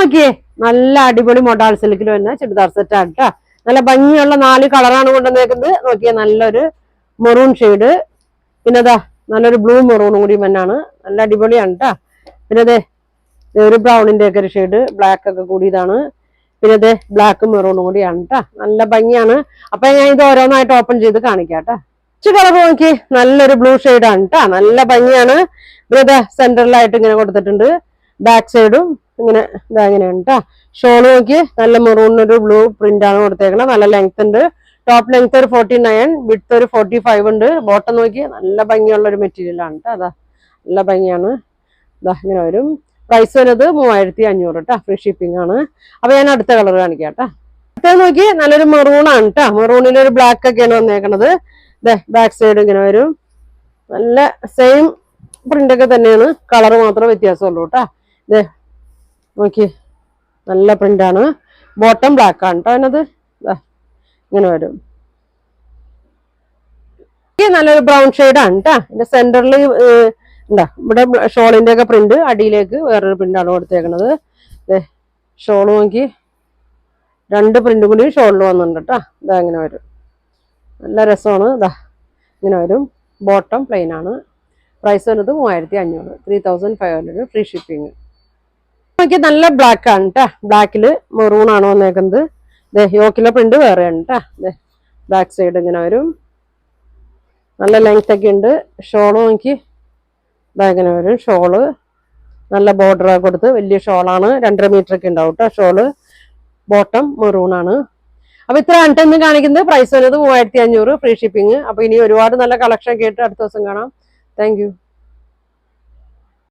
നോക്കിയേ നല്ല അടിപൊളി മൊഡാൾ സിൽക്കിൽ വരുന്ന ചുരിദാർ സെറ്റ് ആണ് കേട്ടോ. നല്ല ഭംഗിയുള്ള 4 കളറാണ് കൊണ്ടുവന്നേക്കുന്നത്. നോക്കിയേ നല്ലൊരു മെറൂൺ ഷെയ്ഡ്, പിന്നെ അതാ നല്ലൊരു ബ്ലൂ മെറൂണും കൂടി മഞ്ഞാണ്. നല്ല അടിപൊളിയാണ് കേട്ടോ. പിന്നെ അതെ ഒരു ബ്രൗണിന്റെ ഒക്കെ ഒരു ഷെയ്ഡ് ബ്ലാക്ക് ഒക്കെ കൂടിയതാണ്. പിന്നെ അതെ ബ്ലാക്ക് മെറൂണും കൂടിയാണ് കേട്ടോ. നല്ല ഭംഗിയാണ്. അപ്പൊ ഞാൻ ഇത് ഓരോന്നായിട്ട് ഓപ്പൺ ചെയ്ത് കാണിക്കാം കേട്ടോ. കളർ നോക്കി നല്ലൊരു ബ്ലൂ ഷെയ്ഡാണ് കേട്ടോ. നല്ല ഭംഗിയാണ്. ഇവിടെ സെന്ററിലായിട്ട് ഇങ്ങനെ കൊടുത്തിട്ടുണ്ട്. ബാക്ക് സൈഡും ഇങ്ങനെ ഇതാങ്ങനെയാണ് കേട്ടോ. ഷോള് നോക്കി നല്ല മെറൂണിനൊരു ബ്ലൂ പ്രിന്റ് ആണ് കൊടുത്തേക്കണം. നല്ല ലെങ്ത് ഉണ്ട്. ടോപ്പ് ലെങ്ത് ഒരു 49, വിഡ്ത്ത് ഒരു 45 ഉണ്ട്. ബോട്ടം നോക്കി നല്ല ഭംഗിയുള്ള ഒരു മെറ്റീരിയൽ ആണ് കേട്ടോ. അതാ നല്ല ഭംഗിയാണ്. ഇതാ ഇങ്ങനെ വരും. പ്രൈസ് വരുന്നത് 3500 കേട്ടോ. ഫ്രീ ഷിപ്പിംഗ് ആണ്. അപ്പൊ ഞാൻ അടുത്ത കളർ കാണിക്കാം കേട്ടോ. അടുത്തത് നോക്കി നല്ലൊരു മെറൂൺ ആണ് കേട്ടോ. മെറൂണിൽ ഒരു ബ്ലാക്ക് ഒക്കെയാണ് വന്നേക്കണത്. ബാക്ക് സൈഡ് ഇങ്ങനെ വരും. നല്ല സെയിം പ്രിന്റ് ഒക്കെ തന്നെയാണ്, കളർ മാത്രമേ വ്യത്യാസമുള്ളൂ കേട്ടോ. ഇതേ നോക്കി നല്ല പ്രിന്റാണ്. ബോട്ടം ബ്ലാക്ക് ആണ് കേട്ടോ. അതിനത് ഇങ്ങനെ വരും. നല്ലൊരു ബ്രൗൺ ഷെയ്ഡാണ് കേട്ടോ. ഇതിന്റെ സെന്ററിൽ എന്താ ഇവിടെ ഷോളിന്റെ ഒക്കെ പ്രിന്റ്, അടിയിലേക്ക് വേറൊരു പ്രിന്റാണ് കൊടുത്തേക്കണത്. ഷോൾ നോക്കി 2 പ്രിന്റ് കൂടി ഷോളിൽ വന്നിട്ടുണ്ട് കേട്ടോ. ഇതാ ഇങ്ങനെ വരും. നല്ല രസമാണ്. ഇതാ ഇങ്ങനെ വരും. ബോട്ടം പ്ലെയിൻ ആണ്. പ്രൈസ് വരുന്നത് 3500, 3500 ഫ്രീ ഷിപ്പിംഗ്. നോക്കി നല്ല ബ്ലാക്ക് ആണ് കേട്ടോ. ബ്ലാക്കില് മെറൂൺ ആണ് വന്നേക്കുന്നത്. യോക്കിലെ പ്രിന്റ് വേറെയാണ് കേട്ടോ. ബാക്ക് സൈഡ് ഇങ്ങനെ വരും. നല്ല ലെങ്ത് ഒക്കെ ഉണ്ട്. ഷോള് നോക്കി ഇതാ ഇങ്ങനെ വരും. ഷോള് നല്ല ബോർഡർ കൊടുത്ത് വലിയ ഷോളാണ്. 2.5 മീറ്റർ ഒക്കെ ഉണ്ടാവും കേട്ടോ ഷോള്. ബോട്ടം മെറൂൺ ആണ്. അപ്പൊ ഇത്ര ഇന്ന് കാണിക്കുന്നത്. പ്രൈസ് വരുന്നത് 3500 ഫ്രീ ഷിപ്പിംഗ്. അപ്പൊ ഇനി ഒരുപാട് നല്ല കളക്ഷൻ കേട്ട് അടുത്ത ദിവസം കാണാം. Thank you.